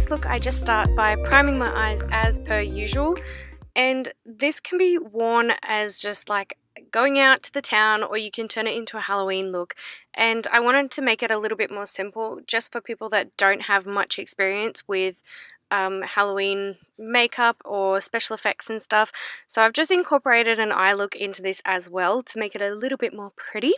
this look, I just start by priming my eyes as per usual, and this can be worn as just like going out to the town, or you can turn it into a Halloween look. And I wanted to make it a little bit more simple just for people that don't have much experience with Halloween makeup or special effects and stuff. So I've just incorporated an eye look into this as well to make it a little bit more pretty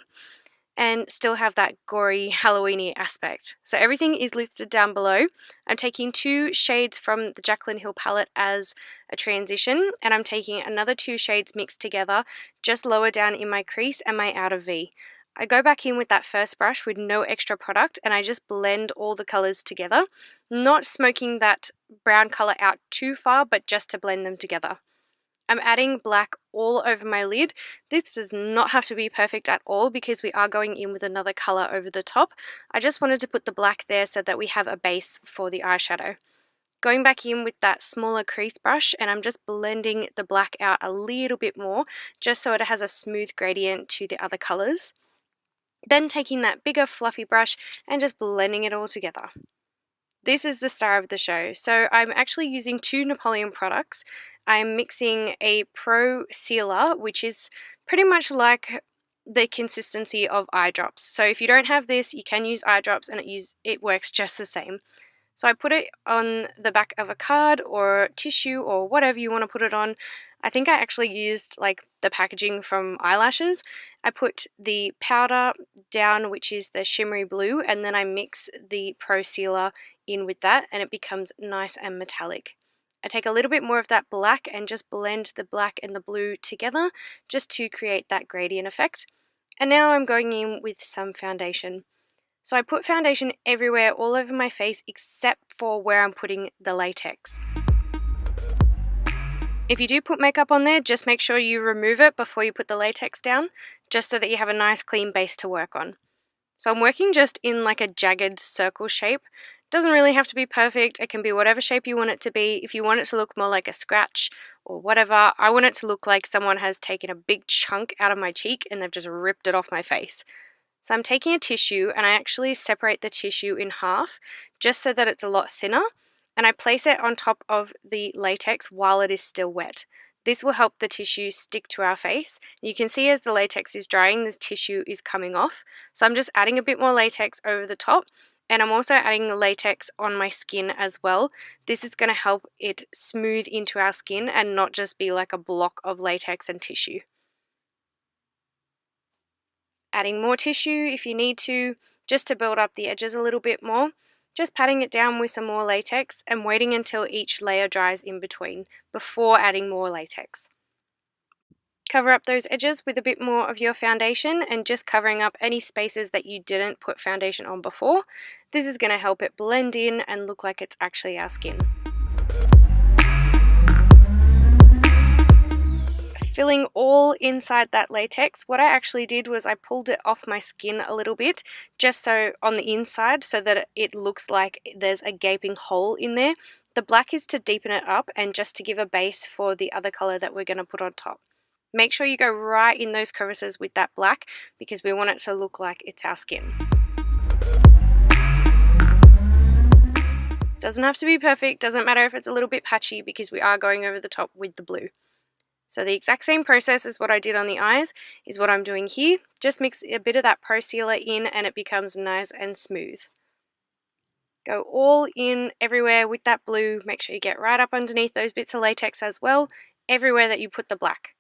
and still have that gory Halloweeny aspect. So everything is listed down below. I'm taking 2 shades from the Jaclyn Hill palette as a transition, and I'm taking another 2 shades mixed together just lower down in my crease and my outer V. I go back in with that first brush with no extra product, and I just blend all the colours together, not smoking that brown colour out too far, but just to blend them together. I'm adding black all over my lid. This does not have to be perfect at all because we are going in with another colour over the top. I just wanted to put the black there so that we have a base for the eyeshadow. Going back in with that smaller crease brush, and I'm just blending the black out a little bit more just so it has a smooth gradient to the other colours. Then taking that bigger fluffy brush and just blending it all together. This is the star of the show. So I'm actually using 2 Napoleon products. I'm mixing a Pro Sealer, which is pretty much like the consistency of eye drops. So if you don't have this, you can use eye drops and it works just the same. So I put it on the back of a card or tissue or whatever you want to put it on. I think I actually used like the packaging from eyelashes. I put the powder down, which is the shimmery blue, and then I mix the Pro Sealer in with that and it becomes nice and metallic. I take a little bit more of that black and just blend the black and the blue together just to create that gradient effect. And now I'm going in with some foundation. So I put foundation everywhere, all over my face, except for where I'm putting the latex. If you do put makeup on there, just make sure you remove it before you put the latex down, just so that you have a nice clean base to work on. So I'm working just in like a jagged circle shape. Doesn't really have to be perfect. It can be whatever shape you want it to be. If you want it to look more like a scratch or whatever, I want it to look like someone has taken a big chunk out of my cheek and they've just ripped it off my face. So I'm taking a tissue and I actually separate the tissue in half just so that it's a lot thinner, and I place it on top of the latex while it is still wet. This will help the tissue stick to our face. You can see as the latex is drying, the tissue is coming off. So I'm just adding a bit more latex over the top, and I'm also adding the latex on my skin as well. This is going to help it smooth into our skin and not just be like a block of latex and tissue. Adding more tissue if you need to, just to build up the edges a little bit more. Just patting it down with some more latex and waiting until each layer dries in between before adding more latex. Cover up those edges with a bit more of your foundation and just covering up any spaces that you didn't put foundation on before. This is going to help it blend in and look like it's actually our skin. Filling all inside that latex, what I actually did was I pulled it off my skin a little bit, just so on the inside, so that it looks like there's a gaping hole in there. The black is to deepen it up and just to give a base for the other color that we're going to put on top. Make sure you go right in those crevices with that black because we want it to look like it's our skin. Doesn't have to be perfect, doesn't matter if it's a little bit patchy because we are going over the top with the blue. So the exact same process as what I did on the eyes is what I'm doing here. Just mix a bit of that Pro Sealer in and it becomes nice and smooth. Go all in everywhere with that blue. Make sure you get right up underneath those bits of latex as well, everywhere that you put the black.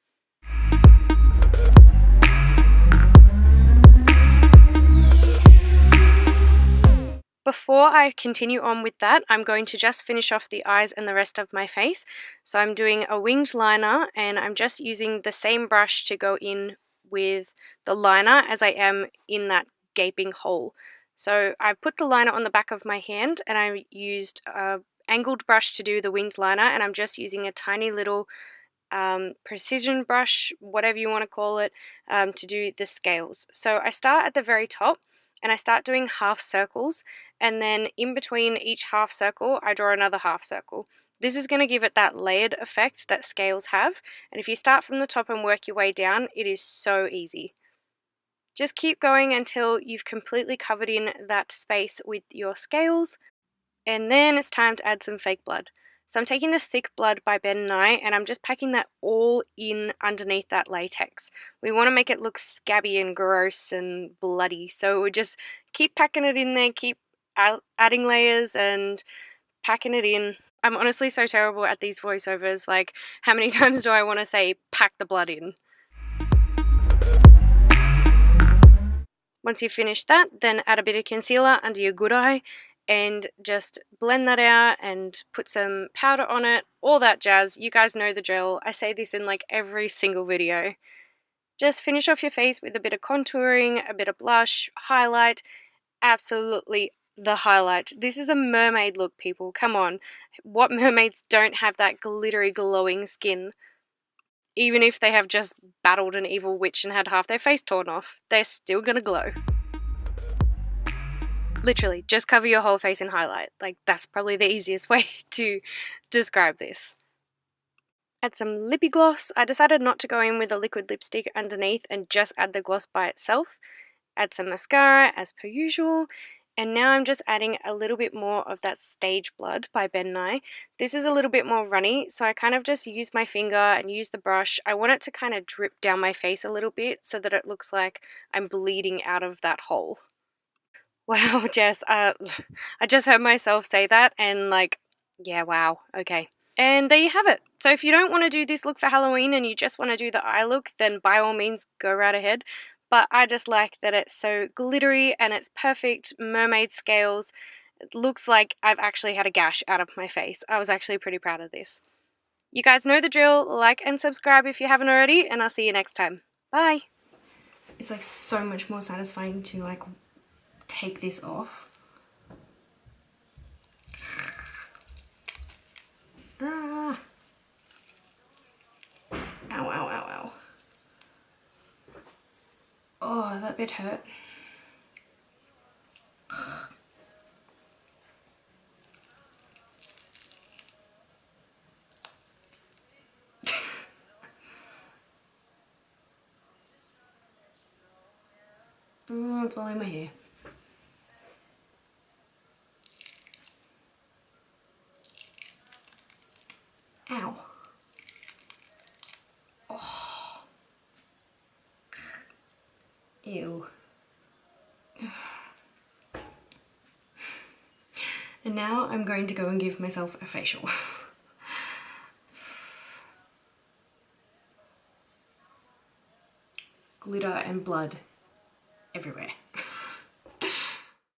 Before I continue on with that, I'm going to just finish off the eyes and the rest of my face. So I'm doing a winged liner and I'm just using the same brush to go in with the liner as I am in that gaping hole. So I put the liner on the back of my hand and I used an angled brush to do the winged liner, and I'm just using a tiny little precision brush, whatever you want to call it, to do the scales. So I start at the very top and I start doing half circles, and then in between each half circle I draw another half circle. This is going to give it that layered effect that scales have, and if you start from the top and work your way down, it is so easy. Just keep going until you've completely covered in that space with your scales. And then it's time to add some fake blood. So I'm taking the Thick Blood by Ben Nye and I'm just packing that all in underneath that latex. We want to make it look scabby and gross and bloody. So we just keep packing it in there, keep adding layers and packing it in. I'm honestly so terrible at these voiceovers. Like, how many times do I want to say, pack the blood in? Once you've finished that, then add a bit of concealer under your good eye and just blend that out and put some powder on it, all that jazz. You guys know the drill. I say this in like every single video. Just finish off your face with a bit of contouring, a bit of blush, highlight. Absolutely the highlight. This is a mermaid look, people. Come on. What mermaids don't have that glittery, glowing skin? Even if they have just battled an evil witch and had half their face torn off, they're still gonna glow. Literally, just cover your whole face in highlight. Like, that's probably the easiest way to describe this. Add some lippy gloss. I decided not to go in with a liquid lipstick underneath and just add the gloss by itself. Add some mascara as per usual. And now I'm just adding a little bit more of that Stage Blood by Ben Nye. This is a little bit more runny, so I kind of just use my finger and use the brush. I want it to kind of drip down my face a little bit so that it looks like I'm bleeding out of that hole. Wow, Jess, I just heard myself say that and like, yeah, wow, okay. And there you have it. So if you don't want to do this look for Halloween and you just want to do the eye look, then by all means go right ahead. But I just like that it's so glittery and it's perfect mermaid scales. It looks like I've actually had a gash out of my face. I was actually pretty proud of this. You guys know the drill. Like and subscribe if you haven't already, and I'll see you next time. Bye. It's like so much more satisfying to like take this off. Ah. Ow, ow, ow, ow. Oh, that bit hurt. Oh, it's all in my hair. Ow. Oh. Ew. And now I'm going to go and give myself a facial. Glitter and blood everywhere.